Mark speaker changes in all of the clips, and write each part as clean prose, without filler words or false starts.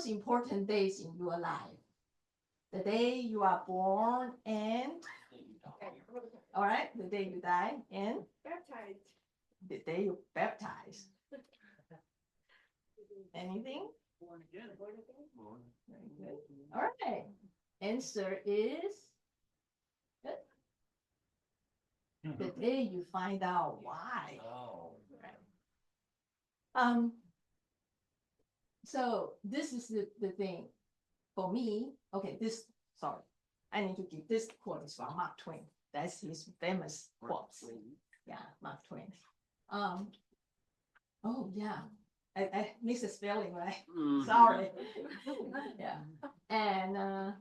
Speaker 1: most important days in your life? The day you are born and, all right, the day you die and
Speaker 2: Baptized.
Speaker 1: the day you baptize. Anything?
Speaker 3: Born again.
Speaker 2: Born again.
Speaker 1: Very good. All right. Answer is the day you find out why.
Speaker 3: Oh.
Speaker 1: Um, so this is the thing for me. Okay, sorry, I need to give this quote is from Mark Twain. That's his famous quote. Yeah, Mark Twain. Oh yeah, I missed the spelling, right? Sorry. Yeah, and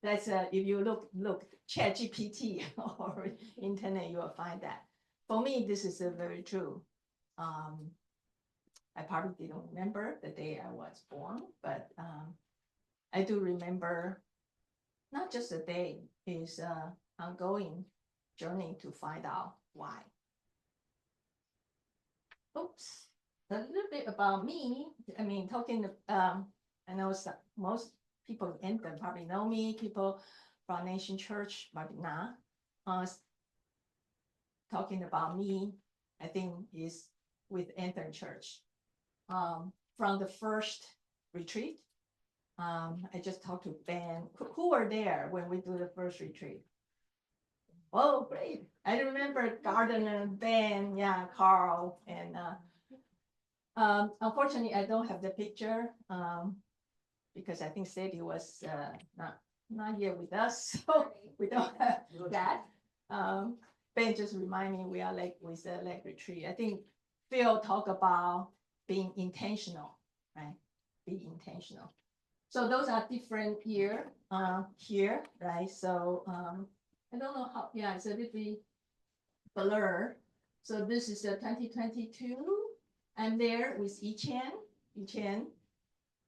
Speaker 1: that's if you look ChatGPT or internet, you will find that. For me, this is very true. I probably don't remember the day I was born, but I do remember not just the day, is ongoing journey to find out why. Oops, a little bit about me. I mean, talking, I know most people in Anthem probably know me, people from Nation Church, probably not. Talking about me, I think is with Anthem Church. From the first retreat, I just talked to Ben, who were there when we do the first retreat. Oh, great. I remember Gardner, Ben, yeah, Carl, and unfortunately, I don't have the picture because I think Sadie was not here with us, so we don't have that. Ben just remind me we are like with the leg retreat. I think Phil talked about being intentional, right? Be intentional. So those are different year here, right? So I don't know how, yeah, it's a little bit blur. So this is the 2022. I'm there with Yichen,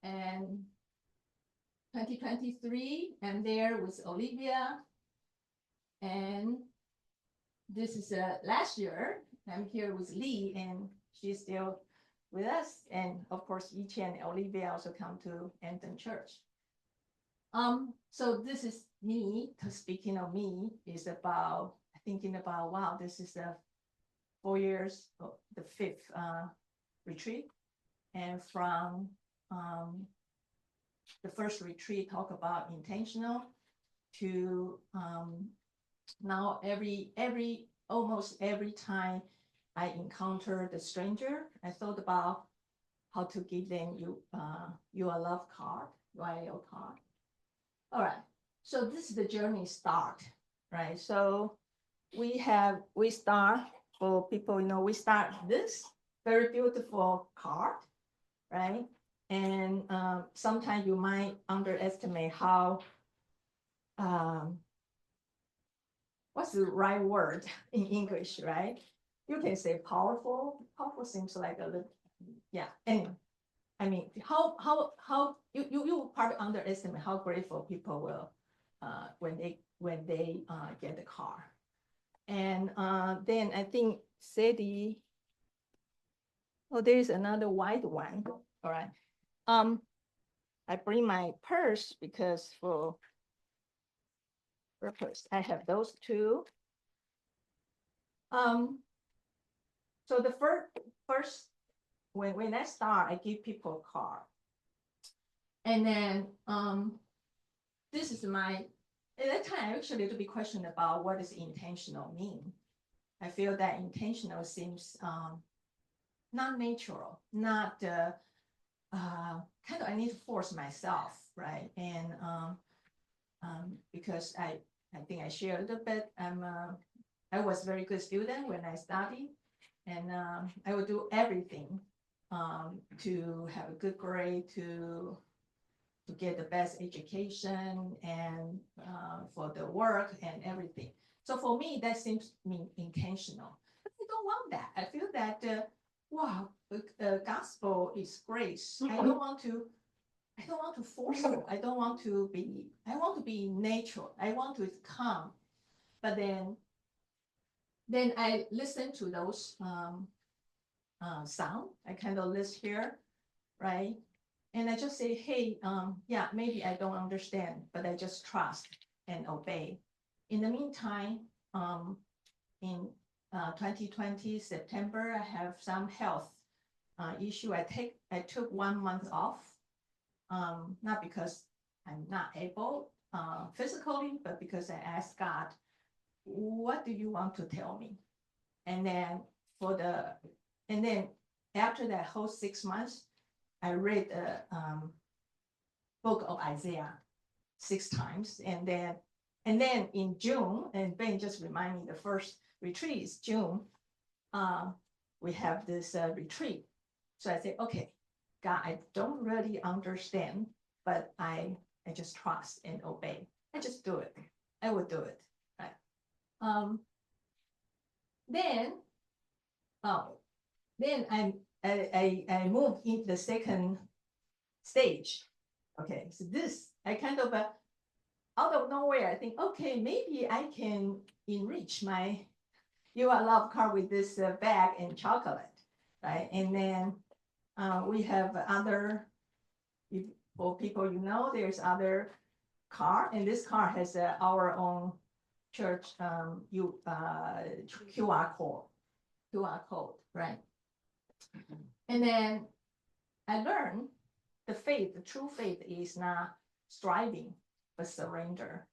Speaker 1: and 2023, I'm there with Olivia, and this is last year, I'm here with Lee, and she's still with us, and of course, Yichen and Olivia also come to Anthem Church. So this is me, speaking of me, is about thinking about, wow, this is the 4 years, the fifth retreat. And from the first retreat, talk about intentional to now almost every time I encounter the stranger, I thought about how to give them your love card, your card. All right, so this is the journey start, right? So we start, for people, we start this very beautiful card, right? And sometimes you might underestimate how, what's the right word in English, right? You can say powerful. Powerful seems like a little, yeah. Anyway, I mean, how you probably underestimate how grateful people will when they get the car. And then I think Sadie, oh, there's another white one. All right. I bring my purse because for purpose, I have those two. So the first when I start, I give people a card. And then this is at that time, actually, to be questioned about what does intentional mean. I feel that intentional seems not natural, not kind of I need to force myself, right? And because I think I shared a little bit, I was a very good student when I studied, and I would do everything to have a good grade, to get the best education, and for the work and everything. So for me, that seems to mean intentional. But I don't want that. I feel that wow, the gospel is grace. I don't want to force it. I want to be natural. I want to come. But then I listen to those sound. I kind of list here, right? And I just say, hey, yeah, maybe I don't understand, but I just trust and obey. In the meantime, in 2020 September, I have some health issue. I took 1 month off, not because I'm not able physically, but because I asked God, what do you want to tell me? And then after that whole 6 months, I read the book of Isaiah 6 times. And then in June, and Ben just reminded me the first retreat is June, we have this retreat. So I say, okay, God, I don't really understand, but I just trust and obey. I just do it. I would do it. Right. Then I moved into the second stage. Okay, so this I kind of out of nowhere, I think, okay, maybe I can enrich my You Are Loved card with this bag and chocolate, right? And then we have other, for people there's other card, and this card has our own church QR code, right? And then I learned the true faith is not striving, but surrender.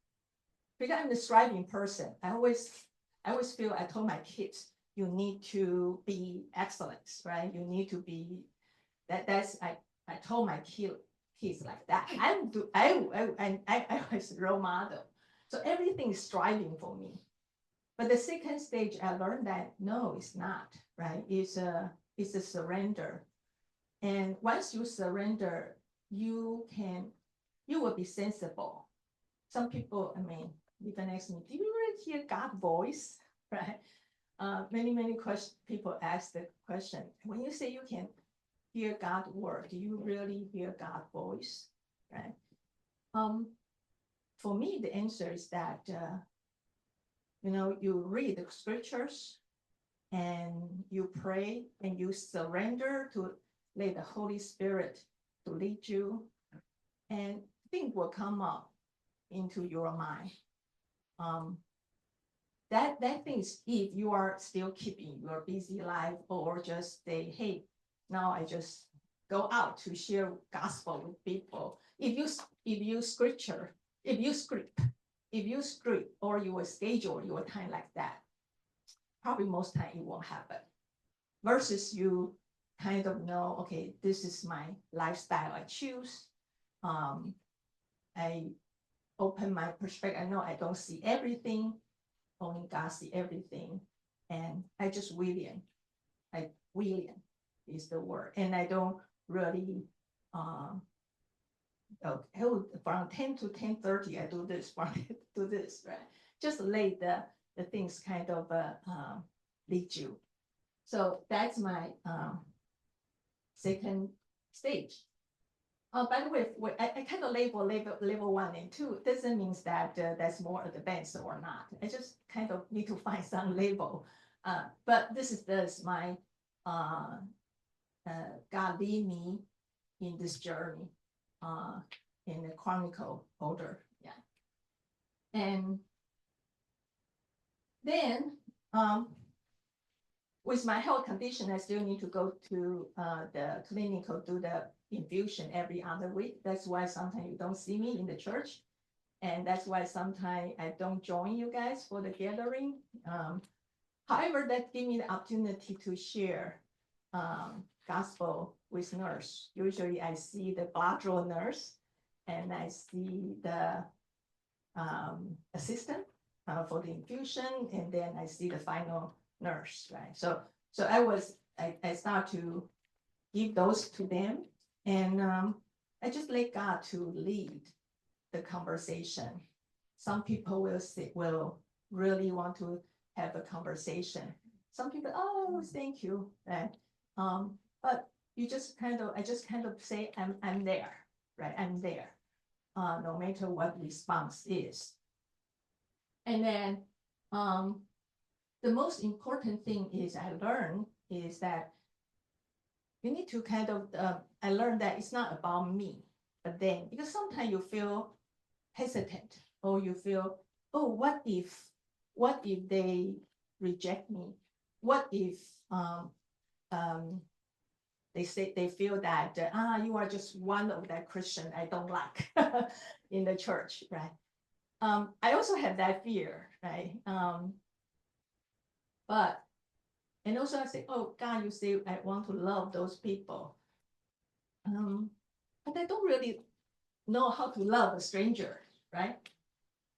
Speaker 1: Because I'm the striving person. I always feel, I told my kids, you need to be excellent, right? You need to be, I told my kids like that. I was a role model. So everything is striving for me. But the second stage, I learned that no, it's not, right? It's a surrender. And once you surrender, you will be sensible. Some people, even ask me, do you really hear God's voice? Right? Many people ask the question, when you say you can hear God's word, do you really hear God's voice? Right? For me, the answer is that, you read the scriptures and you pray and you surrender to let the Holy Spirit to lead you, and things will come up into your mind. That things, if you are still keeping your busy life, or just say, hey, now I just go out to share gospel with people. If you script, or you will schedule your time like that, probably most time it won't happen. Versus you kind of know, okay, this is my lifestyle I choose. I open my perspective. I know I don't see everything, only God see everything. And I just William is the word. And I don't really, from 10 to 10:30, I do this, from 10 to do this, right? Just let the things kind of lead you. So that's my second stage. By the way, I kind of label level 1 and 2. Doesn't mean that that's more advanced or not. I just kind of need to find some label. But this is my God lead me in this journey in the chronicle order. Yeah. And then with my health condition, I still need to go to the clinical, do the infusion every other week. That's why sometimes you don't see me in the church. And that's why sometimes I don't join you guys for the gathering. However, that gives me the opportunity to share gospel with nurse. Usually I see the blood draw nurse, and I see the assistant for the infusion, and then I see the final nurse, right? So I start to give those to them, and I just let God to lead the conversation. Some people will really want to have a conversation. Some people, oh, thank you, right? But I just kind of say, I'm there, right? I'm there, no matter what response is. And then the most important thing is I learned is that you need to kind of I learned that it's not about me, but then, because sometimes you feel hesitant, or you feel, oh, what if they reject me? What if they say they feel that you are just one of that Christian I don't like in the church, right? I also have that fear, right? But and also I say, oh God, you say I want to love those people, but I don't really know how to love a stranger, right?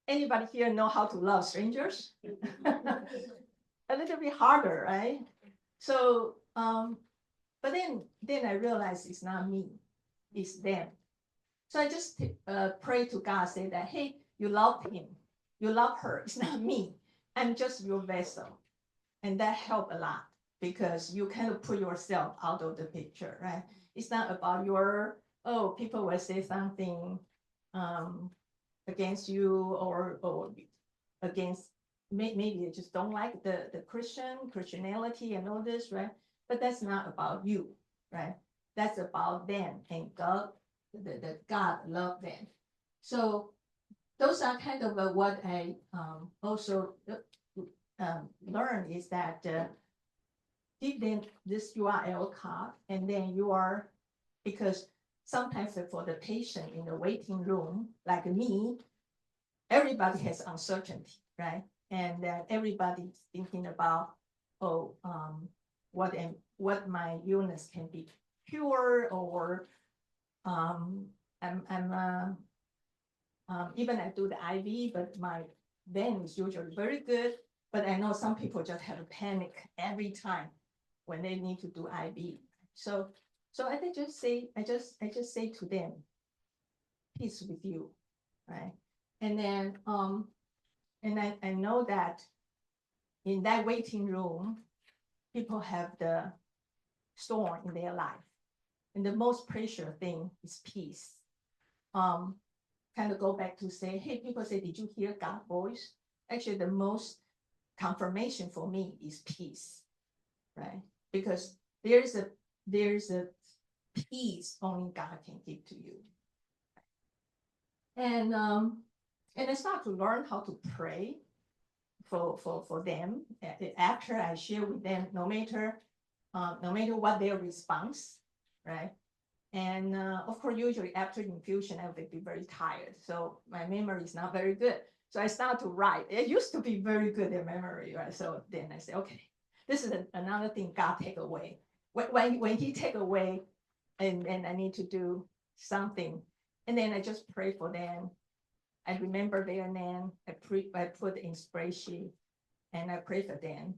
Speaker 1: Anybody here know how to love strangers? A little bit harder, right? So, but then I realized it's not me, it's them. So I just pray to God, say that, hey, you love him, you love her. It's not me. I'm just your vessel. And that helped a lot, because you kind of put yourself out of the picture, right? It's not about people will say something against you, or against, maybe you just don't like the Christianity and all this, right? But that's not about you, right? That's about them, and God, the God love them. So those are kind of what I also learned, is that give them this URL card, and then because sometimes for the patient in the waiting room, like me, everybody has uncertainty, right? And then everybody's thinking about, what my illness can be cured, or even I do the IV, but my vein is usually very good. But I know some people just have a panic every time when they need to do IV. So I just say to them, peace with you, right? And then and I know that in that waiting room, people have the storm in their life, and the most precious thing is peace. Kind of go back to say, hey, people say, did you hear God's voice? Actually, the most confirmation for me is peace, right? Because there's a peace only God can give to you. And I start to learn how to pray for them after I share with them, no matter what their response, right? And of course, usually after infusion, I would be very tired, so my memory is not very good. So I start to write. It used to be very good at memory, right? So then I say, okay, this is another thing God take away. When He take away, and I need to do something, and then I just pray for them. I remember their name. I put in spreadsheet, and I pray for them.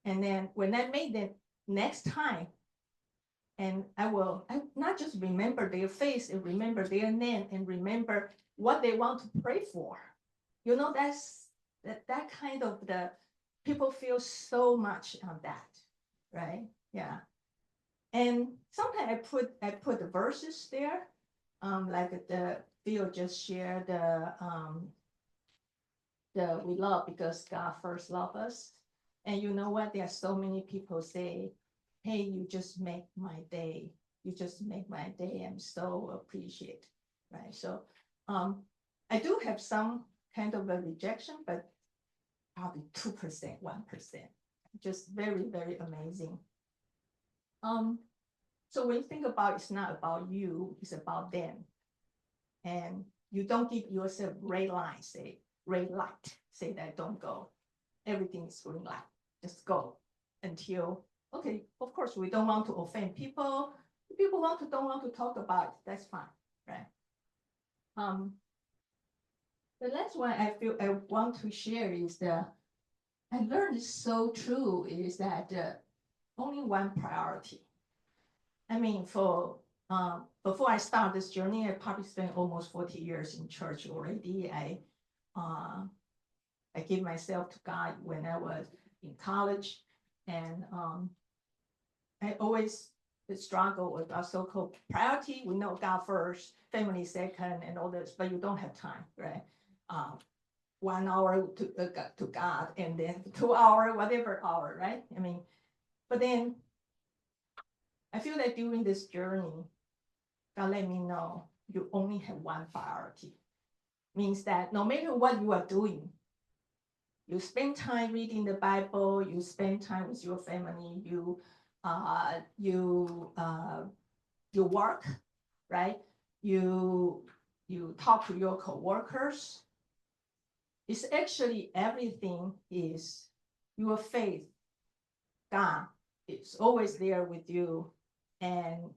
Speaker 1: And then when I made them next time, and I not just remember their face and remember their name and remember what they want to pray for. You know, that kind of the people feel so much on that, right? Yeah. And sometimes I put the verses there, like the Phil just shared the we love because God first loved us. And you know what? There are so many people say, hey, you just make my day. You just make my day. I'm so appreciated, right? So I do have some kind of a rejection, but probably 2%, 1%. Just very, very amazing. So when you think about it's not about you, it's about them. And you don't give yourself red line, say red light, say that don't go. Everything is green light. Just go until, okay, of course, we don't want to offend people. If people don't want to talk about it, that's fine, right? The last one I feel I want to share is I learned is so true, is that only one priority. I mean, before I start this journey, I probably spent almost 40 years in church already. I gave myself to God when I was in college, and I always struggle with our so-called priority. We know God first, family second, and all this, but you don't have time, right? 1 hour to God, and then 2 hour, whatever hour, right? I mean, but then I feel that during this journey, God let me know you only have one priority. Means that no matter what you are doing, you spend time reading the Bible, you spend time with your family, you work, right? You talk to your coworkers. It's actually everything is your faith. God is always there with you, and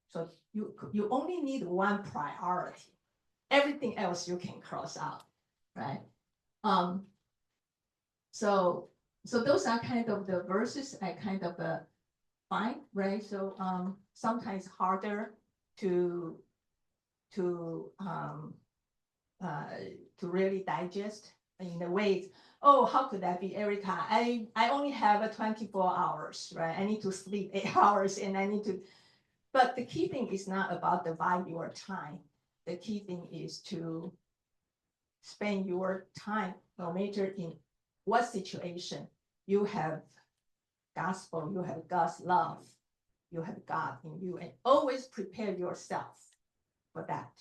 Speaker 1: so you only need one priority. Everything else you can cross out, right? So those are kind of the verses I kind of find, right? So sometimes harder to really digest in the ways. Oh, how could that be, Erica? I only have 24 hours, right? I need to sleep 8 hours, and I need to. But the key thing is not about divide your time. The key thing is to spend your time, no matter in what situation, you have gospel, you have God's love, you have God in you, and always prepare yourself for that.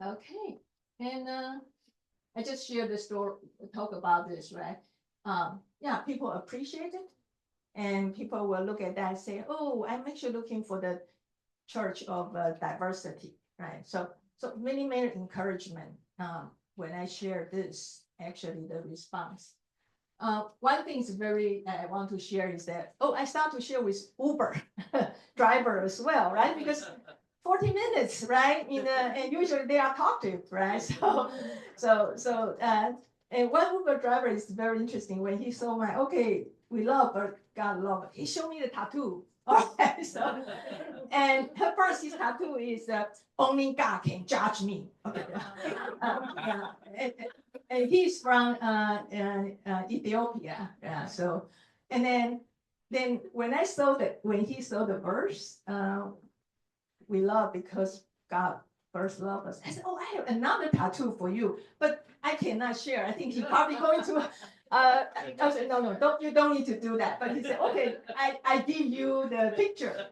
Speaker 1: Okay, and I just shared the story, talk about this, right? Yeah, people appreciate it, and people will look at that and say, oh, I'm actually looking for the church of diversity, right? So many encouragement when I share this, actually the response. One thing is very I want to share is that, I start to share with Uber driver as well, right? Because 40 minutes, right? And usually they are talkative, right? And one Uber driver is very interesting. When he saw we love, but God love it. He showed me the tattoo. Okay, so, and at first his tattoo is only God can judge me. Okay. And he's from Ethiopia. Yeah. So, and then when he saw the verse, we love because God first loved us. I said, I have another tattoo for you, but I cannot share. I think he's probably going to. I said, no, you don't need to do that. But he said, okay, I give you the picture.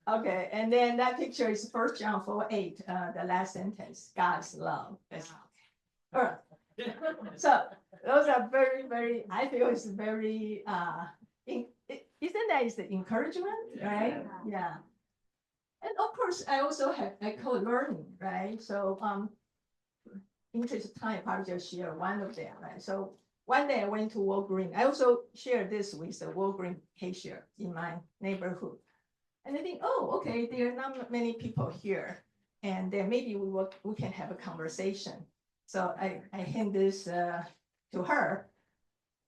Speaker 1: Okay, and then that picture is 1 John 4:8, the last sentence, God's love. All right. So those are very, very, I feel it's very, isn't that is the encouragement, right? Yeah. And of course, I also have co-learning, right? So interest of time, probably just share one of them, right? So one day I went to Walgreens. I also shared this with the Walgreens cashier in my neighborhood. And I think, okay, there are not many people here. And then maybe we can have a conversation. So I hand this to her.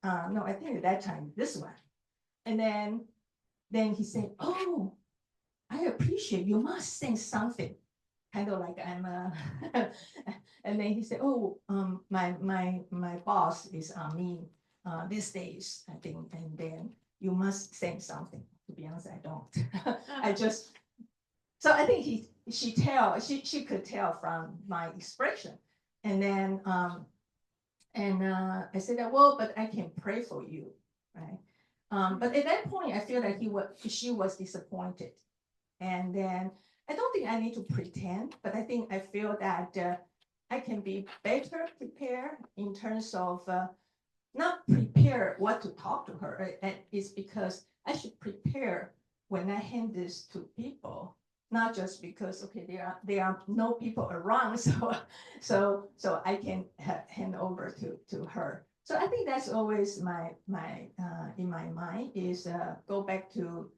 Speaker 1: No, I think at that time, this one. And then he said, I appreciate you must say something. Kind of like I'm and then he said, my boss is on me these days, I think, and then you must say something. To be honest, I don't. I just, so I think she could tell from my expression. And then I said that, but I can pray for you, right? But at that point, I feel that she was disappointed. And then I don't think I need to pretend, but I feel that I can be better prepared in terms of not prepare what to talk to her. And it's because I should prepare when I hand this to people, not just because there are no people around, so I can hand over to her. So I think that's always my in my mind is go back to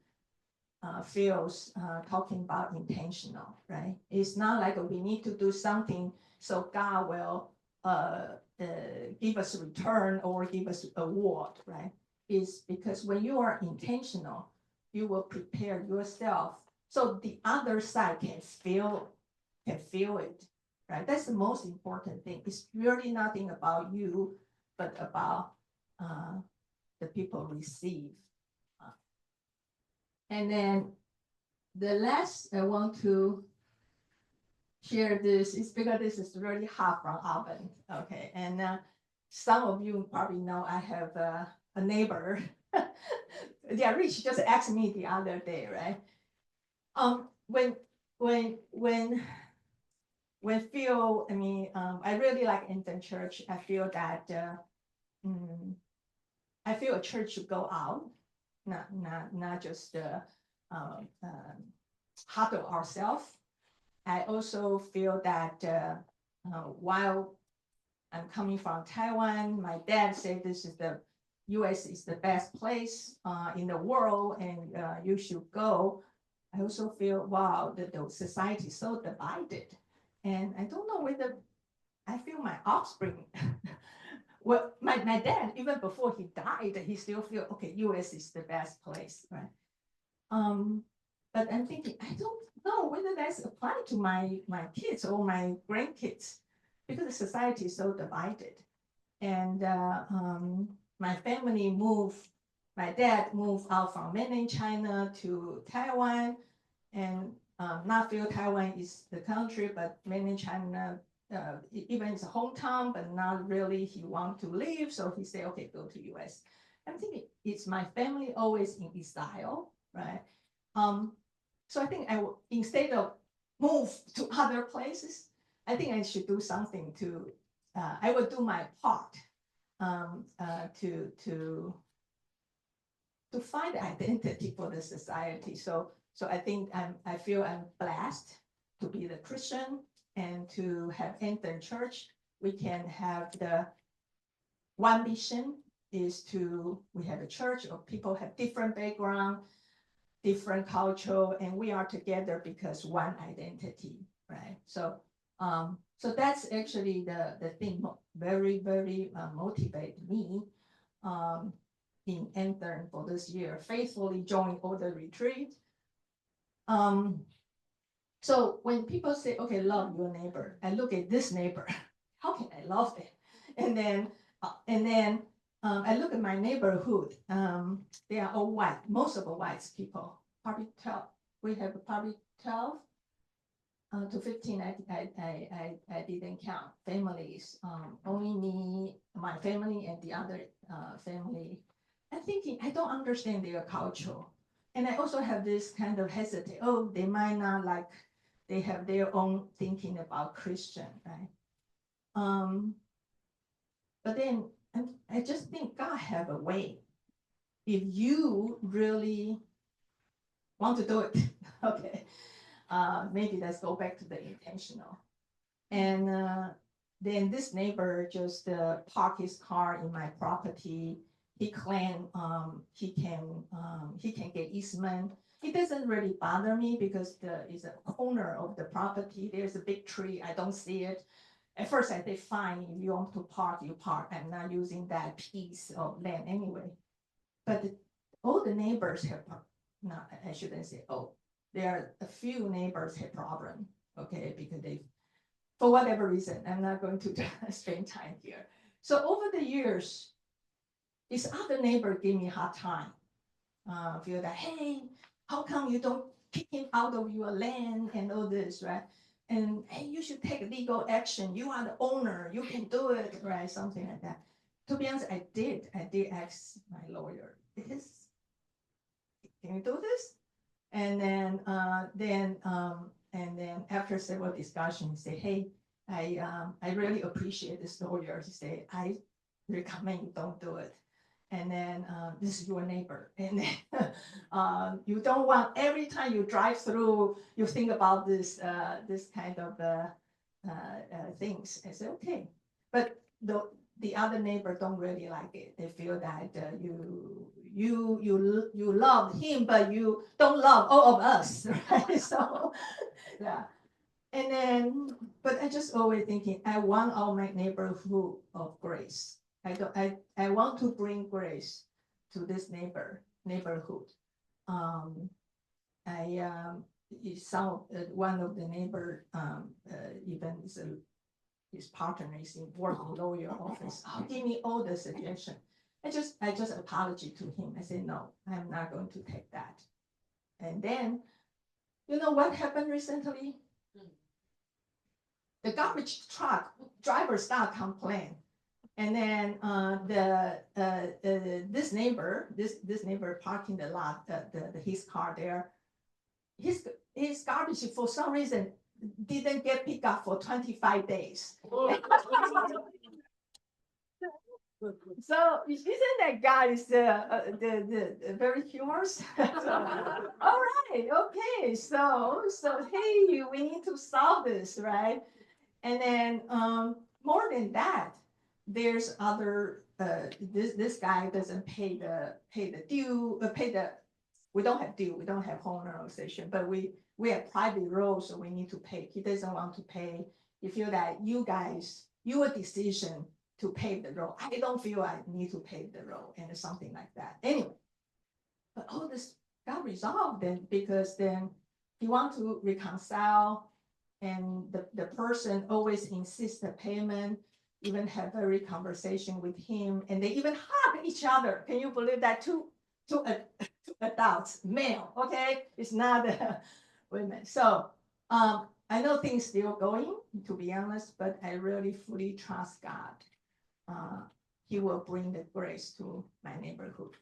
Speaker 1: Phil's talking about intentional, right? It's not like we need to do something so God will give us a return or give us an award, right? It's because when you are intentional, you will prepare yourself so the other side can feel it, right? That's the most important thing. It's really nothing about you, but about the people receive. And then the last I want to share this is because this is really hot from oven. Okay, and some of you probably know I have a neighbor Yeah, Rich just asked me the other day, right? When Phil, I mean, I really like Infant Church. I feel that I feel a church should go out, not just huddle ourselves. I also feel that while I'm coming from Taiwan, my dad said this is the U.S. is the best place in the world, and you should go. I also feel, wow, the society is so divided, and I don't know whether I feel my offspring. Well, my dad, even before he died, he still feel, okay, U.S. is the best place, right? But I'm thinking, I don't know whether that's applied to my kids or my grandkids, because the society is so divided. And my family moved, my dad moved out from mainland China to Taiwan, and not feel Taiwan is the country, but mainland China, even it's a hometown, but not really he want to leave. So he said, okay, go to US. I'm thinking, it's my family always in exile, right? So I think instead of move to other places, I think I should do something to, I will do my part to find identity for the society. So I think I feel I'm blessed to be the Christian and to have Infant Church. We can have the one vision is we have a church of people have different background, different culture, and we are together because one identity, right? So that's actually the thing very, very motivate me in Infant for this year, faithfully join all the retreats. So when people say, okay, love your neighbor, I look at this neighbor, how can I love them? And then I look at my neighborhood. They are all white, most of the white people, probably 12. We have probably 12 to 15. I didn't count families. Only me, my family, and the other family. I'm thinking I don't understand their culture, and I also have this kind of hesitate. Oh, they might not like. They have their own thinking about Christian, right? But then I just think God have a way. If you really want to do it, okay, maybe let's go back to the intentional. And then this neighbor just parked his car in my property. He claimed he can get easement. It doesn't really bother me because it's a corner of the property. There's a big tree. I don't see it. At first, I said, fine, if you want to park, you park. I'm not using that piece of land anyway. But all the neighbors have, not, I shouldn't say, there are a few neighbors have problem, okay, because they, for whatever reason, I'm not going to spend time here. So over the years, this other neighbor gave me a hard time. Feel that, hey, how come you don't kick him out of your land and all this, right? And hey, you should take legal action. You are the owner. You can do it, right? Something like that. To be honest, I did ask my lawyer, can you do this? And then after several discussions, say, hey, I really appreciate this lawyer. He say, I recommend you don't do it. And then this is your neighbor. And then you don't want every time you drive through, you think about this kind of things. I said, okay. But the other neighbor don't really like it. They feel that you love him, but you don't love all of us, right? So yeah. And then, but I just always thinking, I want our neighborhood of grace. I want to bring grace to this neighborhood. One of the neighbor even his partner is in work lawyer office. Give me all the suggestion. I just apology to him. I said, no, I'm not going to take that. And then, you know what happened recently? The garbage truck driver start complain. And then this neighbor parking the lot, his car there. His garbage for some reason didn't get picked up for 25 days. So isn't that guy is the very humorous? All right, okay. So hey, we need to solve this, right? And then more than that, there's other this guy doesn't pay the due, we don't have due, we don't have homeowner association, but we have private road, so we need to pay. He doesn't want to pay. You feel that you guys, your decision to pave the road. I don't feel I need to pave the road and something like that. Anyway, but all this got resolved then, because then he want to reconcile, and the person always insists the payment, even have very conversation with him, and they even hug each other. Can you believe that? Two adults, male, okay? It's not women. So I know things still going, to be honest, but I really fully trust God. He will bring the grace to my neighborhood.